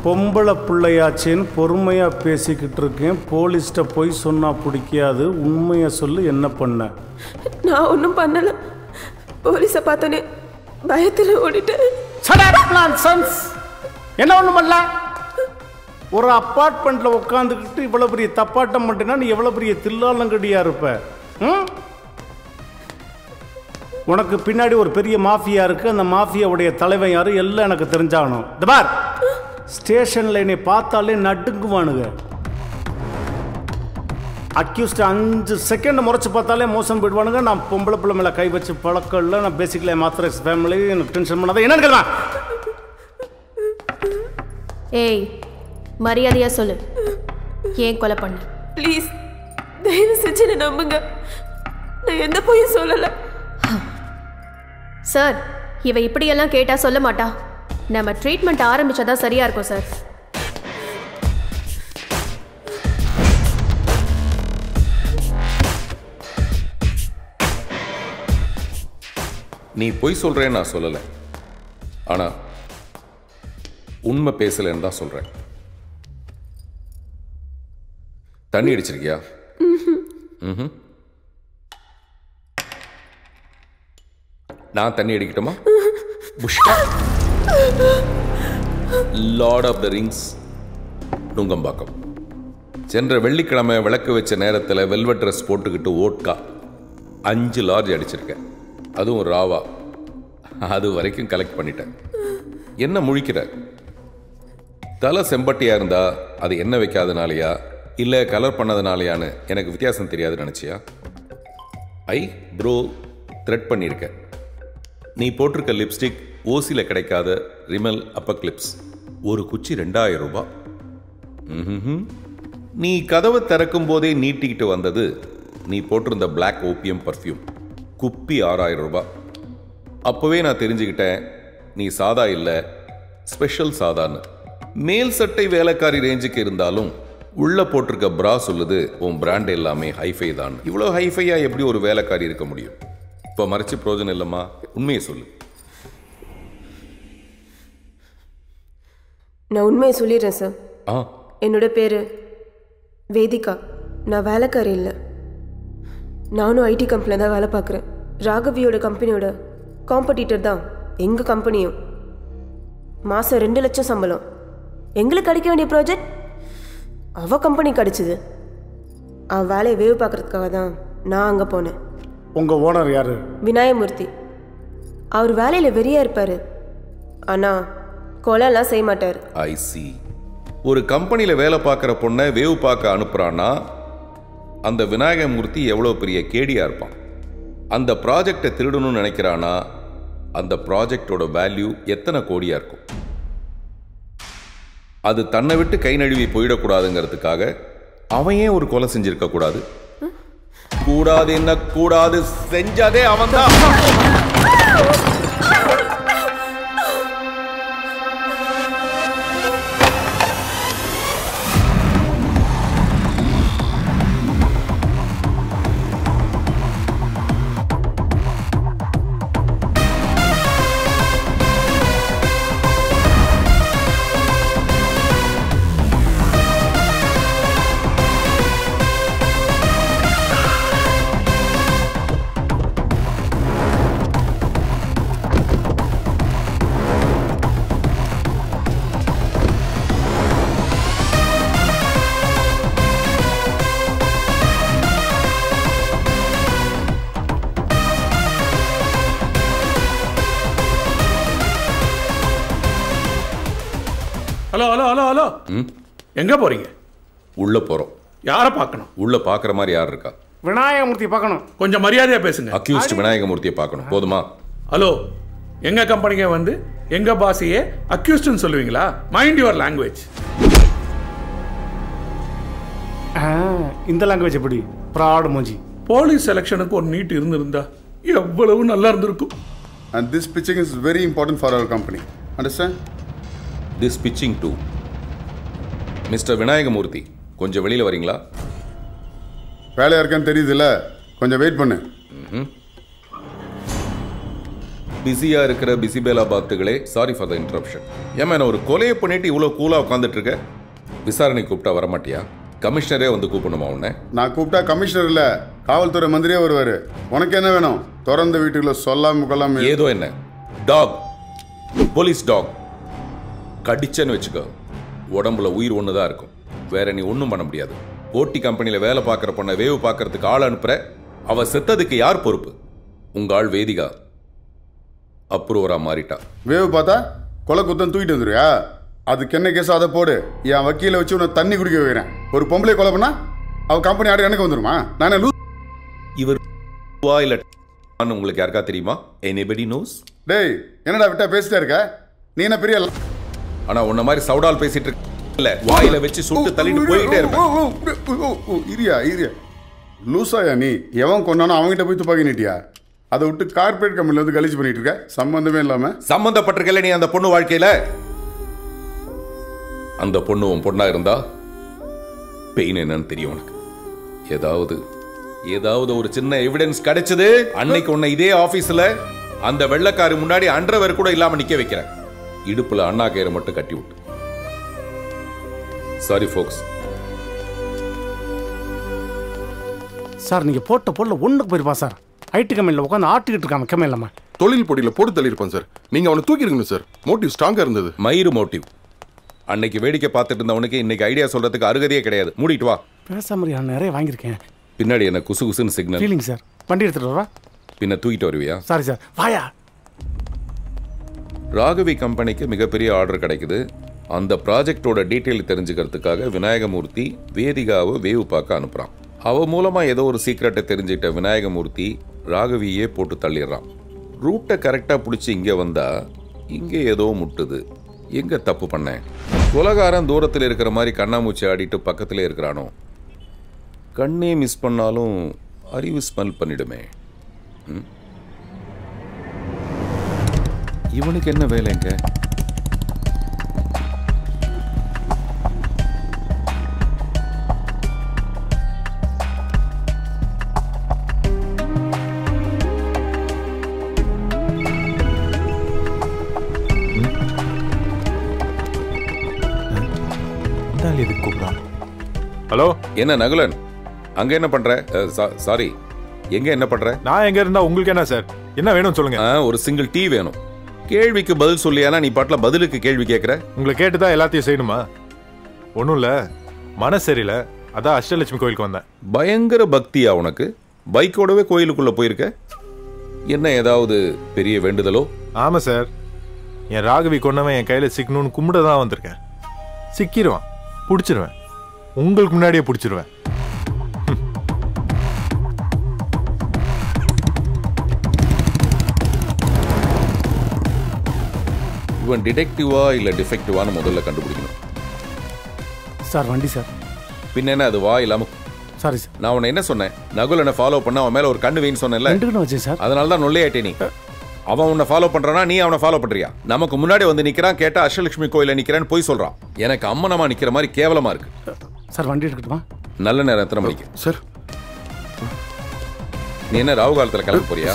பொம்பளை பிள்ளையாச்சேன்னு பொறுமையாக பேசிக்கிட்டு இருக்கேன். போலீஸ்கிட்ட போய் சொன்னால் பிடிக்காது. உண்மையை சொல்லு, என்ன பண்ண? நான் ஒன்றும் பண்ணலை. போலீஸை பார்த்தோன்னே பயத்தில் ஓடிட்டேன். என்ன ஒன்றும் பண்ணல. ஒரு அப்பார்ட்மெண்ட்டில் உட்காந்துக்கிட்டு இவ்வளோ பெரிய தப்பாட்டம் பண்ணிட்டேன்னா நீ எவ்வளோ பெரிய தில்லாலங்கடியாக இருப்ப. உனக்கு பின்னாடி ஒரு பெரிய மாஃபியா இருக்குது. அந்த மாஃபியாவுடைய தலைவன் யார் எல்லாம் எனக்கு தெரிஞ்சாகணும். இந்த பார், ஸ்டேஷனில் என்னை பார்த்தாலே நடுங்குவானுங்க. அக்யூஸ்ட் 5 செகண்ட் முறைச்சி பார்த்தாலே மோசம் போயிடுவானுங்க. நான் பொம்பளை பிள்ளை மேலே கை வச்சு பழக்கம் இல்லை. நான் பேசிக்கலி மாத்திரஸ் ஃபேமிலி. எனக்கு டென்ஷன் பண்ணாத. என்னன்னு கேள்வா? ஏய், மரியாதையாக சொல்லு, ஏன் கொலை பண்ண? ப்ளீஸ் தயவு செஞ்சு என்ன நம்புங்க. நான் எந்த போயும் சொல்லலை. சார், இவ இப்படியெல்லாம் கேட்டால் சொல்ல மாட்டா. நம்ம ட்ரீட்மெண்ட் ஆரம்பிச்சாதான் சரியா இருக்கும் சார். நீ பொய் சொல்றேன்னு நான் சொல்லலை, ஆனால் உண்மை பேசலைன்னு தான் சொல்கிறேன். தண்ணி அடிச்சிருக்கியா? நான் தண்ணி அடிக்கட்டுமா? புஷ்கா lord of the rings, Nungambakkam. சென்ற வெள்ளிக்கிழமை விளக்கு வச்ச நேரத்தில் வெல்வெட் ட்ரெஸ் போட்டுக்கிட்டு ஓட்கா 5 லார்ஜ் அடிச்சிருக்கேன். அதுவும் ராவா. அது வரைக்கும் கலெக்ட் பண்ணிட்டேன். என்ன முழிக்கிற? தலை செம்பட்டியாக இருந்தா அது என்ன வைக்காதனாலையா இல்லை கலர் பண்ணதுனாலையான்னு எனக்கு வித்தியாசம் தெரியாது நினச்சியா? ப்ரோ த்ரெட் பண்ணியிருக்க. நீ போட்டிருக்க லிப்ஸ்டிக் ஓசியில் கிடைக்காத ரிமல் அப்பர் கிளிப்ஸ். ஒரு குச்சி 2000 ரூபாய். நீ கதவை திறக்கும் போதே நீட்டிக்கிட்டு வந்தது நீ போட்டிருந்த பிளாக் ஓபியம் பர்ஃப்யூம். குப்பி 6000 ரூபாய். அப்போவே நான் தெரிஞ்சுக்கிட்டேன் நீ சாதா இல்லை, ஸ்பெஷல் சாதான்னு. மேல் சட்டை வேலைக்காரி ரேஞ்சுக்கு இருந்தாலும் உள்ள போட்டிருக்க பிரா சொல்லுது உன் பிராண்ட் எல்லாமே ஹைஃபை தான். இவ்வளோ ஹைஃபையா எப்படி ஒரு வேலைக்காரி இருக்க முடியும்? இப்போ மறைச்சு பிரோஜனம் இல்லைம்மா, உண்மையை சொல்லு. நான் உண்மையை சொல்லிடுறேன் சார். என்னோட பேர் வேதிகா. நான் வேலைக்காரி இல்லை. நானும் ஐடி கம்பெனியில் தான் வேலை பார்க்குறேன். ராகவியோட கம்பெனியோட காம்படிட்டர் தான் எங்கள் கம்பெனியும். மாதம் 2 லட்சம் சம்பளம். எங்களுக்கு கிடைக்க வேண்டிய ப்ராஜெக்ட் அவள் கம்பெனி கிடச்சிது. அவள் வேலையை வேவு பார்க்குறதுக்காக தான் நான் அங்கே போனேன். உங்கள் ஓனர் யார்? விநாயகமூர்த்தி. அவர் வேலையில் வெறியாக இருப்பார், ஆனால் கொலைலாம் செய்ய மாட்டார். ஐ சி. ஒரு கம்பெனியில் வேலை பார்க்குற பொண்ணை வேவு பார்க்க அனுப்புகிறான்னா அந்த விநாயகமூர்த்தி எவ்வளோ பெரிய கேடியாக இருப்பான். அந்த ப்ராஜெக்டை திருடணும்னு நினைக்கிறானா அந்த ப்ராஜெக்டோட வேல்யூ எத்தனை கோடியாக இருக்கும். அது தன்னை விட்டு கை நழுவி போயிடக்கூடாதுங்கிறதுக்காக அவன் ஏன் ஒரு கொலை செஞ்சிருக்க கூடாது? கூடாது என்ன கூடாது செஞ்சதே அவன் தான். ஹலோ ஹலோ ஹலோ ஹலோ, எங்க போறீங்க? உள்ள போறோம். யாரை பார்க்கணும்? உள்ள பார்க்குற மாதிரி யார் இருக்கா? விநாயகமூர்த்தி பார்க்கணும். கொஞ்சம் மரியாதையா பேசுங்க. அக்யூஸ்ட் விநாயகமூர்த்தியை பார்க்கணும். போதுமா? ஹலோ, எங்க கம்பெனிக்கு வந்து எங்க பாஸையே அக்யூஸ்ட்னு சொல்லுவீங்களா? Mind your language. இந்த லாங்குவேஜ் எப்படி? ப்ராட் மூஞ்சி. போலீஸ் செலெக்ஷனுக்கு ஒரு நீட் இருந்திருந்தா எவ்வளவு நல்லா இருந்திருக்கும். And this pitching is very important for our company. Understand? This pitching too. Mister Vinayagamoorthy, கொஞ்சம் வெளியில் வரீங்களா? வேலையா இருக்கான்னு தெரியுதுல்ல, கொஞ்சம் வெயிட் பண்ணு. பிஸியா இருக்கிற பிசிபேலா பாத்துகளே, சாரி ஃபார் த இன்டரப்ஷன். ஏமா நான் ஒரு கொலையை பண்ணிட்டு இவ்வளவு கூலா உட்காந்துட்டு இருக்க? விசாரணை கூப்பிட்டா வரமாட்டியா? கமிஷனரே வந்து கூப்பிடணுமா உன்னை? நான் கூப்பிட்டா கமிஷனர் இல்ல, காவல்துறை மந்திரியே வருவாரு. உனக்கு என்ன வேணும்? திறந்த வீட்டுக்குள்ள சொல்லாம கொள்ளாம ஏதோ என்ன டாக், போலீஸ் டாக் கடிச்சன்னு வச்சுக்கோ, உடம்புல உயிர் ஒண்ணுதான் இருக்கும், வேற நீ ஒன்றும் பண்ண முடியாது. ஓட்டி கம்பெனியில வேலை பார்க்குற பொண்ணை வேவு பார்க்கறதுக்கு ஆள் அனுப்புற, அவ செத்ததுக்கு யார் பொறுப்பு? உங்க ஆள் வேதிகா அப்ரூவரா மாறிட்டா. வேவு பார்த்தா கொலை குத்தம் தூக்கிட்டு வந்துருயா? அதுக்கு என்ன கேஸ் அதை போடு, என் வக்கீல வச்சு உன்னை தண்ணி குடிக்க வைக்கிறேன். ஒரு பொம்பளை கொலை பண்ணா அவ கம்பெனி ஆடு எனக்கு வந்துருமா? நானே இவர் உங்களுக்கு யாருக்கா தெரியுமா? Anybody knows? டேய் என்னடா விட்டா பேசிட்டே இருக்க? நீ என்ன பெரிய ஆனா உன்ன மாதிரி சவுடால் பேசிட்டு இல்ல, வாயில வச்சு சுட்டு தள்ளிட்டு போயிட்டே இருப்பேன். இரியா இரியா லூசாயா நீ? எவன் கொண்டானோ அவன்கிட்ட போய் துப்பாக்கி நீட்டியா? அதை விட்டு கார்பரேட் கம்பெனில வந்து கழிச்சு பண்ணிட்டு இருக்க, சம்பந்தமே இல்லாம. சம்பந்தப்பட்டிருக்கல நீ அந்த பொண்ணு வாழ்க்கையில. அந்த பொண்ணு உன் பொண்ணா இருந்தா பெயின் என்னன்னு தெரியும் உனக்கு. ஏதாவது ஒரு சின்ன எவிடன்ஸ் கிடைச்சது, அன்னைக்கு உன்னை இதே ஆபீஸ்ல அந்த வெள்ளக்காரி முன்னாடி அண்டர்வேர் கூட இல்லாம நிக்க வைக்கிறேன். இடுப்புல அண்ணா கயிறு மட்டும் கட்டி விட்டு. சாரி ஃபோக்ஸ். சார் நீங்க போட்ட பொருள் ஒண்ணுக்கு போயிருப்பா சார். ஐடி கம்பெனியில் உட்காந்து ஆட்டிக்கிட்டு இருக்காம கம்மி இல்லாம தொழில் போட்டியில் போட்டு தள்ளியிருப்பான் சார். நீங்க அவனை தூக்கிருக்கணும் சார். மோட்டிவ் ஸ்ட்ராங்கா இருந்தது. மயிறு மோட்டிவ். அன்னைக்கு வேடிக்கை பார்த்துட்டு இருந்தவனுக்கு இன்னைக்கு ஐடியா சொல்றதுக்கு அருகதையே கிடையாது. மூடிட்டு வா. பேசாம நான் நிறைய வாங்கியிருக்கேன். பின்னாடி என்ன குசு குசுன்னு சிக்னல்? Feeling sir. வண்டி எடுத்துட்டு வரவா? பின்ன தூக்கிட்டு வருவியா? Sorry sir. வாயா. ராகவி கம்பெனிக்கு மிகப்பெரிய ஆர்டர் கிடைக்குது. அந்த ப்ராஜெக்டோட டீட்டெயில் தெரிஞ்சுக்கிறதுக்காக விநாயகமூர்த்தி வேதிகாவை வேவு பார்க்க அனுப்புறான். அவ மூலமா ஏதோ ஒரு சீக்கிரட்டை தெரிஞ்சுக்கிட்ட விநாயகமூர்த்தி ராகவியே போட்டு தள்ளிடுறான். ரூட்டை கரெக்டா பிடிச்சி இங்க வந்தா இங்க ஏதோ முட்டுது. எங்க தப்பு பண்ணேன்? கொலகாரன் தூரத்தில் இருக்கிற மாதிரி கண்ணாமூச்சி ஆடிட்டு பக்கத்திலே இருக்கிறானோ? கண்ணே மிஸ் பண்ணாலும் அறிவு ஸ்மெல் பண்ணிடுமே. இவனுக்கு என்ன வேலைங்க? ஹலோ, என்ன நகுலன், அங்க என்ன பண்ற? சாரி, எங்க என்ன பண்ற? நான் எங்க இருந்தா உங்களுக்கு என்ன சார்? என்ன வேணும் சொல்லுங்க. ஒரு சிங்கிள் டீ வேணும். கேள்விக்கு பதில் சொல்லியானா நீ பாட்டுல பதிலுக்கு கேள்வி கேட்கற? உங்களை கேட்டுதான் எல்லாத்தையும் செய்யணுமா? ஒன்றும் இல்லை, மனசு சரியில்லை, அதான் அஷ்டலட்சுமி கோயிலுக்கு வந்தேன். பயங்கர பக்தியா உனக்கு? பைக்கோடவே கோயிலுக்குள்ள போயிருக்க? என்ன ஏதாவது பெரிய வேண்டுதலோ? ஆமாம் சார், என் ராகவி கொண்டவன் என் கையில் சிக்கணும்னு கும்பிட தான் வந்திருக்கேன். சிக்கிடுவான், பிடிச்சிருவேன், உங்களுக்கு முன்னாடியே பிடிச்சிருவேன். இவன் டிடெக்டிவா இல்ல டிஃபெக்டிவான்னு முதல்ல கண்டுபிடிக்கணும். சார் வண்டி சார். பின்ன என்ன அது வா இல்லாம? Sorry sir. நான் உன்னை என்ன சொன்னேன்? நகுலனை ஃபாலோ பண்ண அவன் மேல ஒரு கண்ணு வைன்னு சொன்னேன்ல. வச்சேன் சார். அதனால தான் நொல்லையாயிட்டே நீ. அவன் உன்னை ஃபாலோ பண்றானா, நீ அவனை ஃபாலோ பண்றியா? நமக்கு முன்னாடி வந்து நிக்கிறான், கேட்டா அஷ்டலட்சுமி கோயில நிக்கிறேன்னு போய் சொல்றான். எனக்கு அம்மனமா நிக்கிற மாதிரி கேவலமா இருக்கு. சார் வண்டி எடுக்கட்டுமா? நல்ல நேரம் எத்தனை மணிக்கு சார்? நீ என்ன ராவு காலத்துல கிளம்ப போறியா?